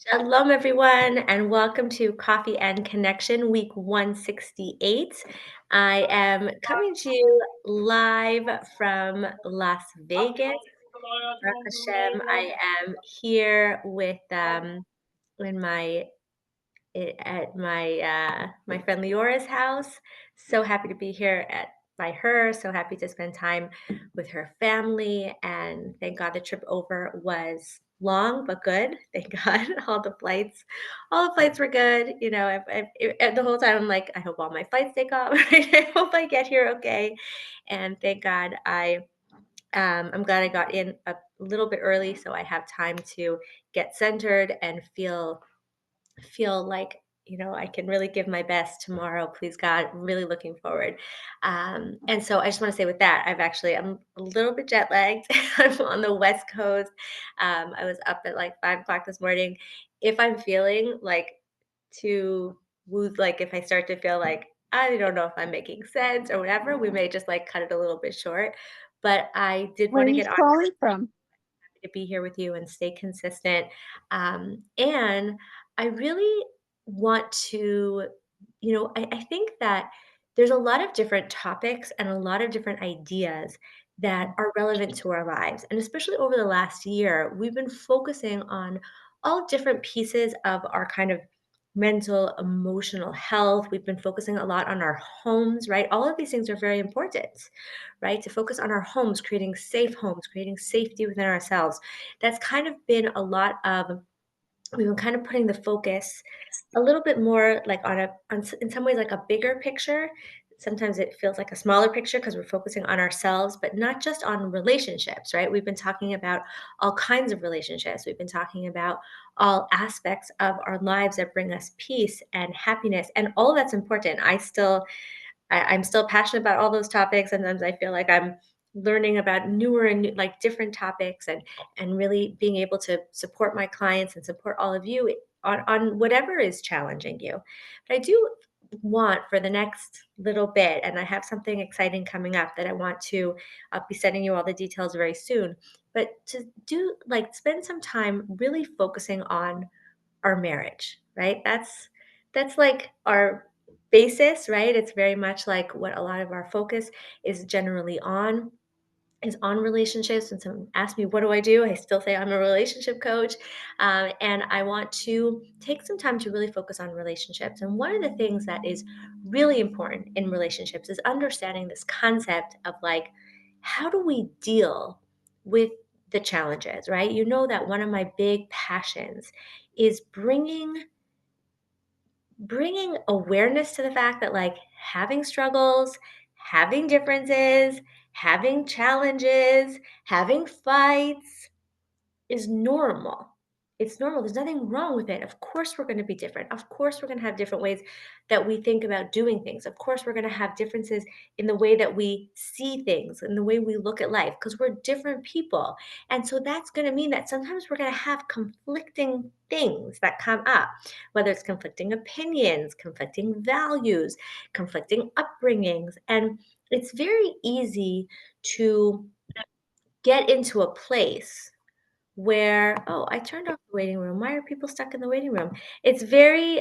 Shalom, everyone, and welcome to Coffee and Connection, week 168. I am coming to you live from Las Vegas. Baruch Hashem, I am here with in my at my friend Leora's house. So happy to be here by her. So happy to spend time with her family, and thank God the trip over was long but good. Thank God all the flights were good. The whole time I'm like, I hope all my flights take off. Right? I hope I get here okay. And thank God I'm glad I got in a little bit early so I have time to get centered and feel like I can really give my best tomorrow. Please God, really looking forward. And so I just want to say with that, I'm a little bit jet lagged. I'm on the West Coast. I was up at like 5 o'clock this morning. If I'm feeling like too woo, like if I start to feel like I don't know if I'm making sense or whatever, we may just like cut it a little bit short. But I did Where want are to you get on calling from? to be here with you and stay consistent. And I really want to, I think that there's a lot of different topics and a lot of different ideas that are relevant to our lives. And especially over the last year, we've been focusing on all different pieces of our kind of mental, emotional health. We've been focusing a lot on our homes, right? All of these things are very important, right? To focus on our homes, creating safety within ourselves. That's kind of been a lot of, we've been kind of putting the focus a little bit more like in some ways like a bigger picture. Sometimes it feels like a smaller picture because we're focusing on ourselves, but not just on relationships, right? We've been talking about all kinds of relationships. We've been talking about all aspects of our lives that bring us peace and happiness, and all that's important. I'm still passionate about all those topics. Sometimes I feel like I'm learning about newer and like different topics, and really being able to support my clients and support all of you on whatever is challenging you. But I do want for the next little bit, and I have something exciting coming up that I want to be sending you all the details very soon, but to do like spend some time really focusing on our marriage, right? That's like our basis, right? It's very much like what a lot of our focus is generally on is on relationships. And someone asked me, what do I do? I still say I'm a relationship coach. And I want to take some time to really focus on relationships. And one of the things that is really important in relationships is understanding this concept of like, how do we deal with the challenges, right? You know that one of my big passions is bringing awareness to the fact that like having struggles, having differences, having challenges, having fights is normal. It's normal. There's nothing wrong with it. Of course, we're going to be different. Of course, we're going to have different ways that we think about doing things. Of course, we're going to have differences in the way that we see things and the way we look at life because we're different people. And so that's going to mean that sometimes we're going to have conflicting things that come up, whether it's conflicting opinions, conflicting values, conflicting upbringings. And it's very easy to get into a place where, "Oh, I turned off the waiting room. Why are people stuck in the waiting room?" It's very,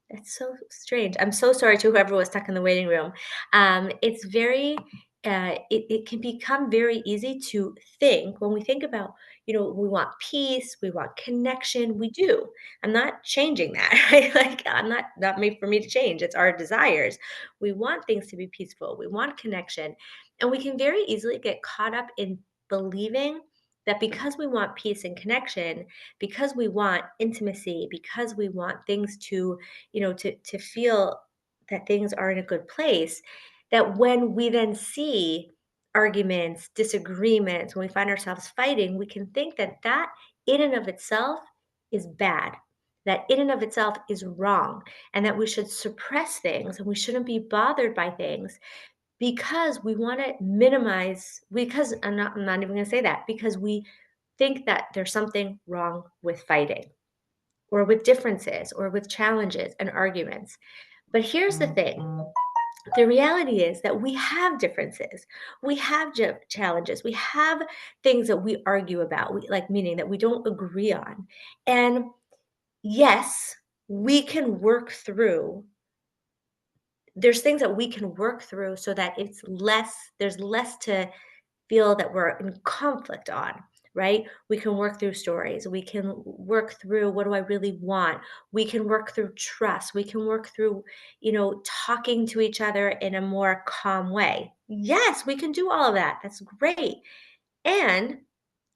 it's so strange. I'm so sorry to whoever was stuck in the waiting room. It's very, it can become very easy to think when we think about, we want peace, we want connection. We do. I'm not changing that, right? Like I'm not made for me to change. It's our desires. We want things to be peaceful. We want connection, and we can very easily get caught up in believing that because we want peace and connection, because we want intimacy, because we want things to, to feel that things are in a good place, that when we then see arguments, disagreements, when we find ourselves fighting, we can think that that in and of itself is bad, that in and of itself is wrong, and that we should suppress things and we shouldn't be bothered by things because we want to minimize, because I'm not even going to say that, because we think that there's something wrong with fighting or with differences or with challenges and arguments. But here's the thing, The reality is that we have differences. We have challenges. We have things that we argue about, like meaning that we don't agree on. And yes, we can work through there's things that we can work through so that there's less to feel that we're in conflict on, right? We can work through stories. We can work through what do I really want? We can work through trust. We can work through, talking to each other in a more calm way. Yes, we can do all of that. That's great. And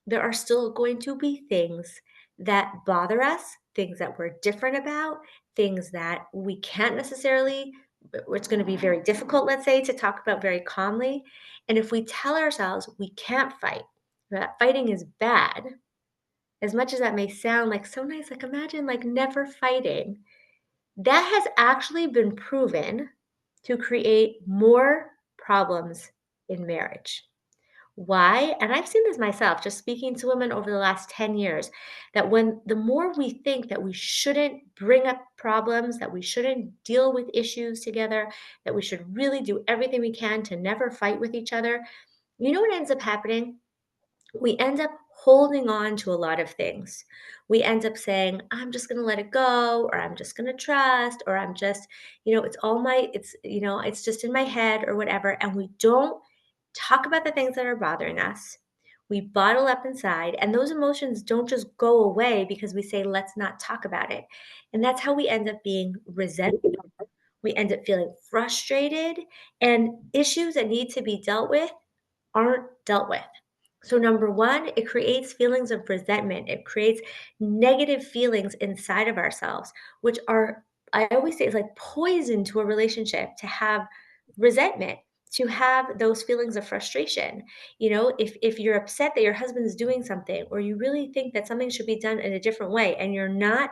there are still going to be things that bother us, things that we're different about, things that we can't necessarily, it's going to be very difficult, let's say, to talk about very calmly. And if we tell ourselves we can't fight, that fighting is bad, as much as that may sound like so nice, like imagine like never fighting, that has actually been proven to create more problems in marriage. Why? And I've seen this myself, just speaking to women over the last 10 years, that when the more we think that we shouldn't bring up problems, that we shouldn't deal with issues together, that we should really do everything we can to never fight with each other, you know what ends up happening? We end up holding on to a lot of things. We end up saying, I'm just going to let it go, or I'm just going to trust, or I'm just, it's just in my head or whatever. And we don't talk about the things that are bothering us. We bottle up inside, and those emotions don't just go away because we say, let's not talk about it. And that's how we end up being resentful. We end up feeling frustrated, and issues that need to be dealt with aren't dealt with. So, number one, it creates feelings of resentment. It creates negative feelings inside of ourselves, which are, I always say, it's like poison to a relationship to have resentment, to have those feelings of frustration. If you're upset that your husband's doing something, or you really think that something should be done in a different way, and you're not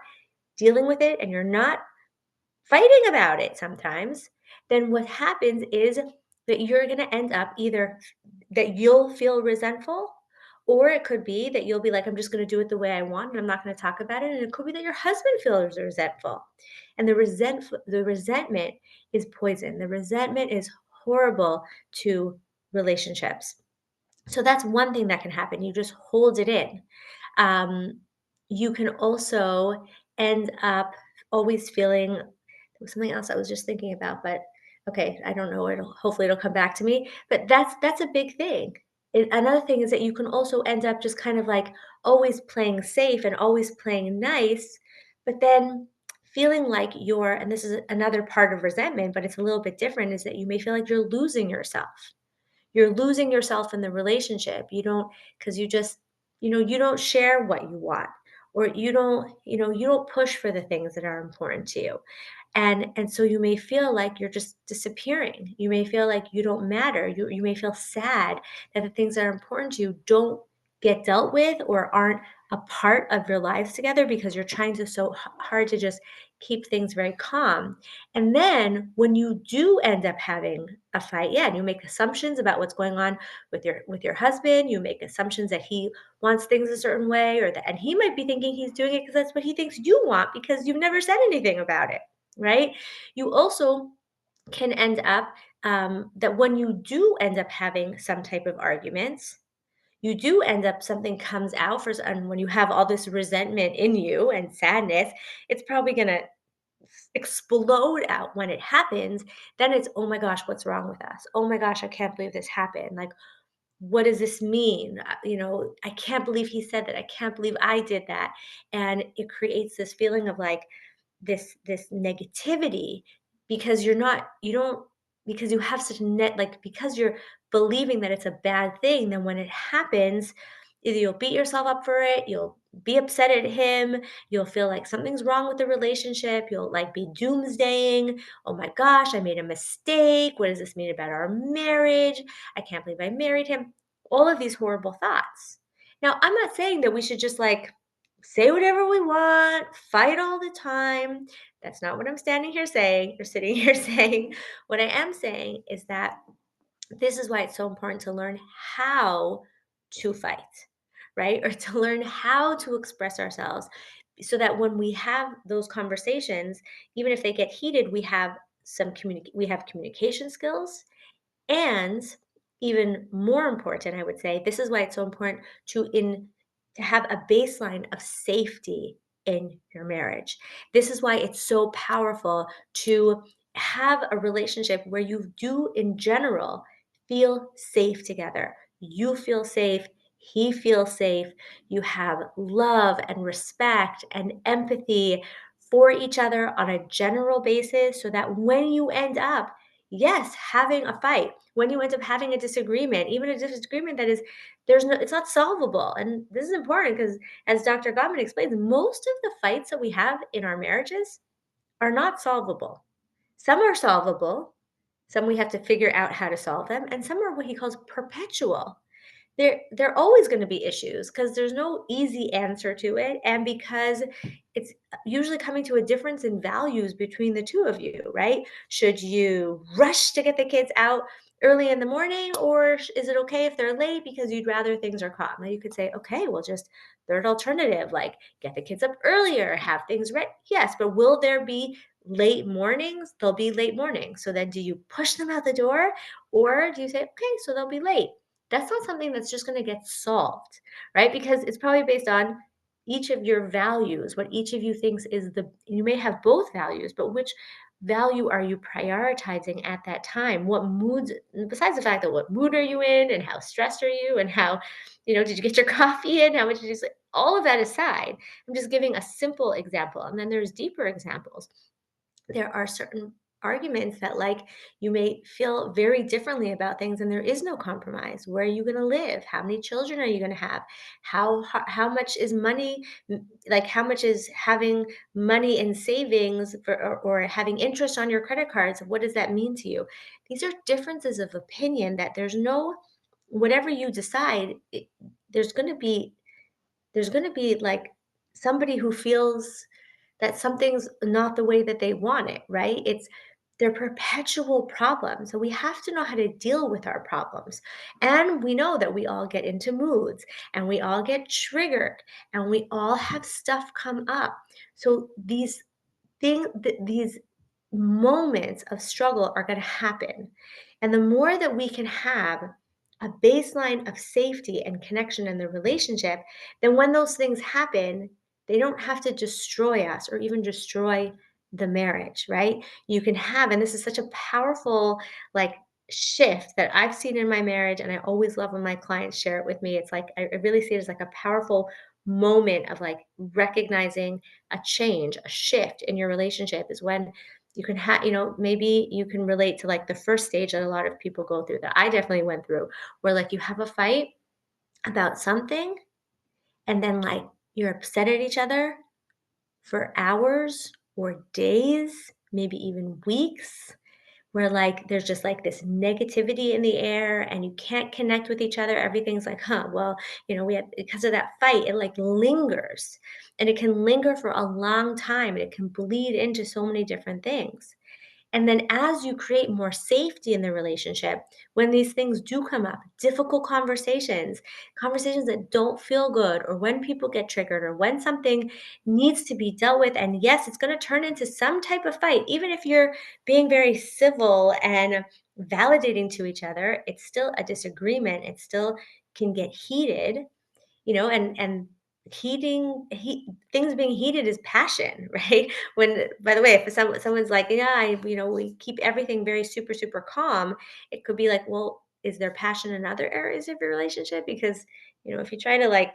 dealing with it and you're not fighting about it sometimes, then what happens is that you're going to end up either that you'll feel resentful, or it could be that you'll be like, I'm just going to do it the way I want and I'm not going to talk about it. And it could be that your husband feels resentful. And the resentment is poison. The resentment is horrible to relationships. So that's one thing that can happen. You just hold it in. Um, you can also end up always feeling there was something else I was just thinking about, but okay, I don't know. Hopefully it'll come back to me. But that's a big thing. Another thing is that you can also end up just kind of like always playing safe and always playing nice, but then feeling like and this is another part of resentment, but it's a little bit different, is that you may feel like you're losing yourself. You're losing yourself in the relationship. You don't, because you just, you don't share what you want, or you don't push for the things that are important to you. And so you may feel like you're just disappearing. You may feel like you don't matter. You may feel sad that the things that are important to you don't get dealt with or aren't a part of your lives together because you're trying hard to just keep things very calm. And then when you do end up having a fight, yeah, and you make assumptions about what's going on with your husband, you make assumptions that he wants things a certain way, and he might be thinking he's doing it because that's what he thinks you want because you've never said anything about it, right? You also can end up that when you do end up having some type of arguments, you do end up something comes out and when you have all this resentment in you and sadness, it's probably going to explode out when it happens. Then it's, oh my gosh, what's wrong with us? Oh my gosh, I can't believe this happened. Like, what does this mean? I can't believe he said that. I can't believe I did that. And it creates this feeling of like this negativity because you don't, because you have such because you're believing that it's a bad thing, then when it happens, either you'll beat yourself up for it, you'll be upset at him, you'll feel like something's wrong with the relationship, you'll like be doomsdaying. Oh my gosh, I made a mistake. What does this mean about our marriage? I can't believe I married him. All of these horrible thoughts. Now, I'm not saying that we should just like say whatever we want, fight all the time. That's not what I'm standing here saying or sitting here saying. What I am saying is that this is why it's so important to learn how to fight, right? Or to learn how to express ourselves so that when we have those conversations, even if they get heated, we have we have communication skills, and even more important, I would say, this is why it's so important to have a baseline of safety in your marriage. This is why it's so powerful to have a relationship where you do in general feel safe together. You feel safe, he feels safe, you have love and respect and empathy for each other on a general basis so that when you end up, yes, having a fight, when you end up having a disagreement, even a disagreement that is it's not solvable. And this is important because as Dr. Gottman explains, most of the fights that we have in our marriages are not solvable. Some are solvable, some we have to figure out how to solve them, and some are what he calls perpetual. There are always going to be issues because there's no easy answer to it, and because it's usually coming to a difference in values between the two of you, right? Should you rush to get the kids out early in the morning, or is it okay if they're late because you'd rather things are calm? Now you could say, okay, well, just third alternative, like get the kids up earlier, have things ready. Yes, but will there be late mornings? There'll be late mornings. So then do you push them out the door, or do you say, okay, so they'll be late? That's not something that's just going to get solved, right? Because it's probably based on each of your values, what each of you thinks is you may have both values, but which value are you prioritizing at that time? What moods, besides the fact that what mood are you in and how stressed are you and how, did you get your coffee in? How much did you sleep? All of that aside, I'm just giving a simple example. And then there's deeper examples. There are certain arguments that like you may feel very differently about things and there is no compromise. Where are you going to live? How many children are you going to have? How much is money, like how much is having money in savings for, or having interest on your credit cards? What does that mean to you? These are differences of opinion that there's no, whatever you decide, there's going to be like somebody who feels that something's not the way that they want it, right? They're perpetual problems. So we have to know how to deal with our problems. And we know that we all get into moods and we all get triggered and we all have stuff come up. So these moments of struggle are going to happen. And the more that we can have a baseline of safety and connection in the relationship, then when those things happen, they don't have to destroy us or even destroy the marriage, right? You can have, and this is such a powerful like shift that I've seen in my marriage, and I always love when my clients share it with me. It's like I really see it as like a powerful moment of like recognizing a change, a shift in your relationship is when you can have, maybe you can relate to like the first stage that a lot of people go through that I definitely went through, where like you have a fight about something and then like you're upset at each other for hours or days, maybe even weeks, where like there's just like this negativity in the air and you can't connect with each other. Everything's like, well, we have, because of that fight, it like lingers and it can linger for a long time and it can bleed into so many different things. And then as you create more safety in the relationship, when these things do come up, difficult conversations that don't feel good, or when people get triggered, or when something needs to be dealt with, and yes, it's going to turn into some type of fight, even if you're being very civil and validating to each other, it's still a disagreement. It still can get heated, and things being heated is passion, right? When, by the way, if someone's like, yeah, we keep everything very super super calm, it could be like, well, is there passion in other areas of your relationship? Because if you try to like,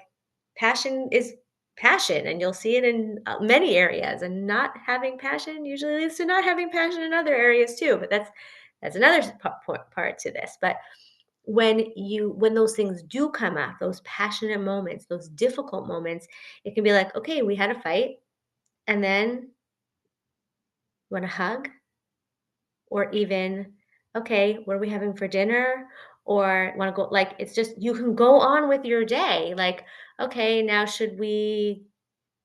passion is passion and you'll see it in many areas, and not having passion usually leads to not having passion in other areas too, but that's another part to this. But when those things do come up, those passionate moments, those difficult moments, it can be like, okay, we had a fight, and then want to hug, or even, okay, what are we having for dinner? Or want to go, like, it's just, you can go on with your day. Like, okay, now should we,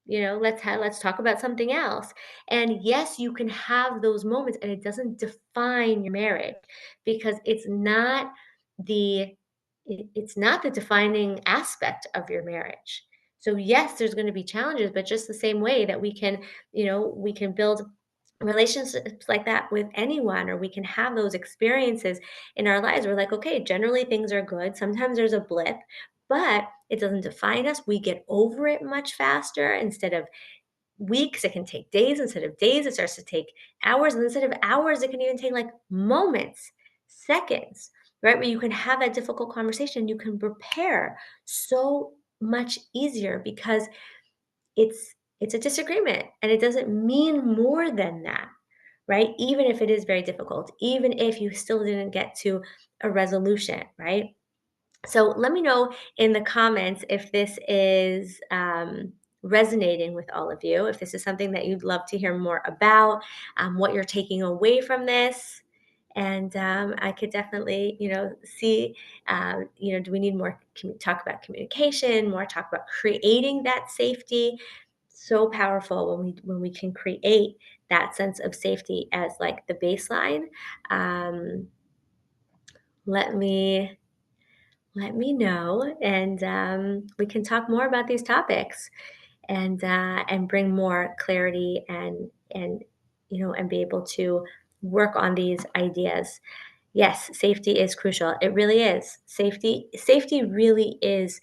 let's talk about something else. And yes, you can have those moments and it doesn't define your marriage, because the it's not the defining aspect of your marriage. So yes, there's going to be challenges, but just the same way that we can build relationships like that with anyone, or we can have those experiences in our lives. We're like, okay, generally things are good. Sometimes there's a blip, but it doesn't define us. We get over it much faster. Instead of weeks, it can take days. Instead of days, it starts to take hours. And instead of hours, it can even take like moments, seconds, right? Where you can have that difficult conversation. You can prepare so much easier because it's a disagreement, and it doesn't mean more than that, right? Even if it is very difficult, even if you still didn't get to a resolution, right? So let me know in the comments if this is resonating with all of you, if this is something that you'd love to hear more about, what you're taking away from this. And I could definitely, see, do we need more talk about communication, more talk about creating that safety? So powerful when we can create that sense of safety as like the baseline. Um, let me let me know, and we can talk more about these topics, and bring more clarity, and be able to work on these ideas. Yes, safety is crucial. It really is. Safety really is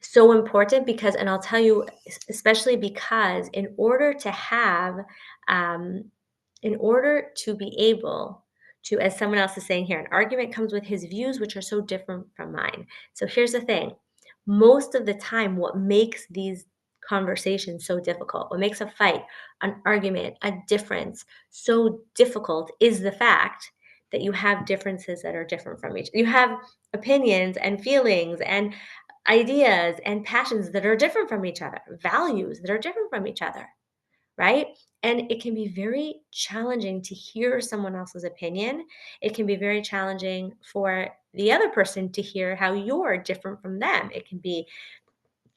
so important, because, and I'll tell you, especially because um, in order to be able to, as someone else is saying here, an argument comes with his views, which are so different from mine. So here's the thing: most of the time, what makes these conversations so difficult, what makes a fight, an argument, a difference so difficult, is the fact that you have differences that are different from each. You have opinions and feelings and ideas and passions that are different from each other, values that are different from each other, right? And it can be very challenging to hear someone else's opinion. It can be very challenging for the other person to hear how you're different from them. It can be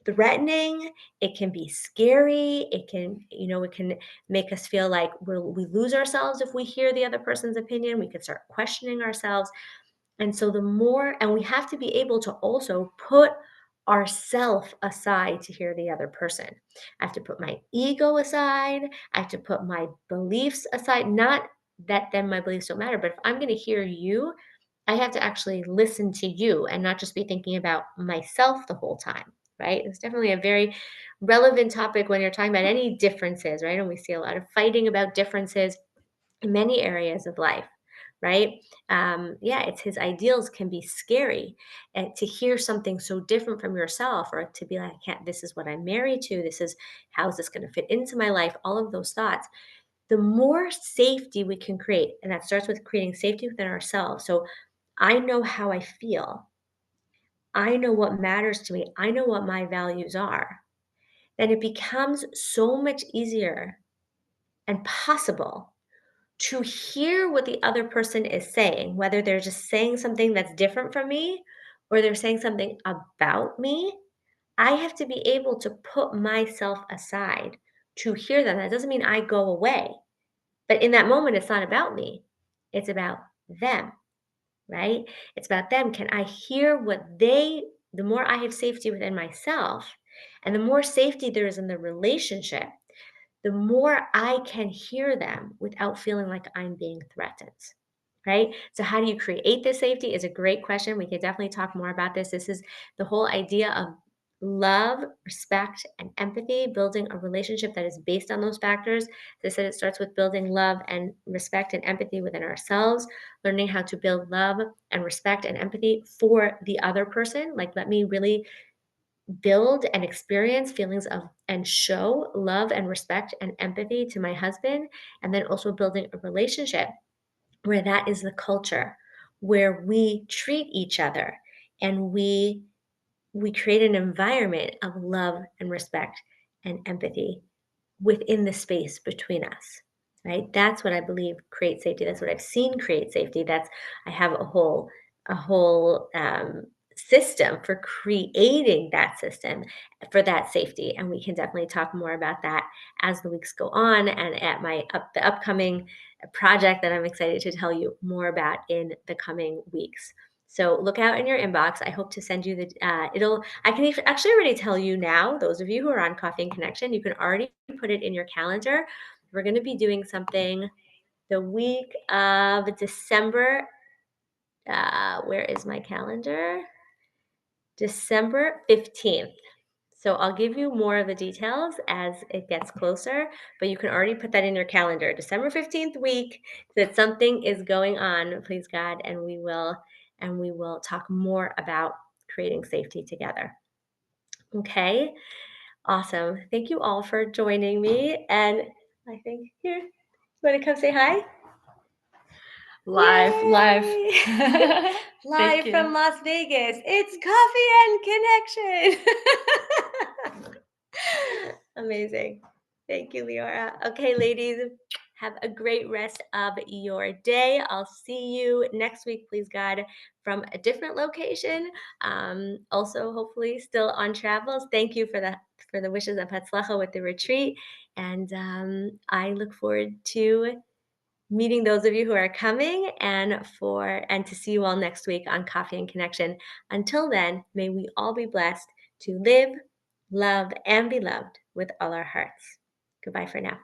threatening, it can be scary, it can make us feel like we lose ourselves if we hear the other person's opinion. We could start questioning ourselves. And so and we have to be able to also put ourself aside to hear the other person. I have to put my ego aside. I have to put my beliefs aside. Not that then my beliefs don't matter, but if I'm going to hear you, I have to actually listen to you and not just be thinking about myself the whole time, right? It's definitely a very relevant topic when you're talking about any differences, right? And we see a lot of fighting about differences in many areas of life, right? Yeah, it's his ideals can be scary, and to hear something so different from yourself, or to be like, I can't, this is what I'm married to, this is how is this going to fit into my life, all of those thoughts. The more safety we can create, and that starts with creating safety within ourselves. So I know how I feel, I know what matters to me, I know what my values are, then it becomes so much easier and possible to hear what the other person is saying, whether they're just saying something that's different from me or they're saying something about me. I have to be able to put myself aside to hear them. That doesn't mean I go away, but in that moment, it's not about me, it's about them, right? It's about them. Can I hear the more I have safety within myself, and the more safety there is in the relationship, the more I can hear them without feeling like I'm being threatened, right? So, how do you create this safety is a great question. We could definitely talk more about this. This is the whole idea of love, respect, and empathy, building a relationship that is based on those factors. As I said, it starts with building love and respect and empathy within ourselves, learning how to build love and respect and empathy for the other person. Like, let me really build and experience feelings of and show love and respect and empathy to my husband, and then also building a relationship where that is the culture, where we treat each other, and we create an environment of love and respect and empathy within the space between us, right? That's what I believe creates safety. That's what I've seen create safety. I have a whole system for creating that system for that safety, and we can definitely talk more about that as the weeks go on, and at the upcoming project that I'm excited to tell you more about in the coming weeks. So look out in your inbox. I hope to send you I can actually already tell you now, those of you who are on Coffee and Connection, you can already put it in your calendar. We're going to be doing something the week of December. Where is my calendar? December 15th. So I'll give you more of the details as it gets closer, but you can already put that in your calendar. December 15th week, that something is going on, please God, and we will talk more about creating safety together. Okay? Awesome. Thank you all for joining me. And I think here, you want to come say hi? Live. Yay! Thank Live you. from Las Vegas. It's Coffee and Connection. Amazing. Thank you, Leora. Okay, ladies, have a great rest of your day. I'll see you next week, please God, from a different location. Also, hopefully, still on travels. Thank you for the wishes of Hatzlacha with the retreat, and I look forward to meeting those of you who are coming and to see you all next week on Coffee and Connection. Until then, may we all be blessed to live, love, and be loved with all our hearts. Goodbye for now.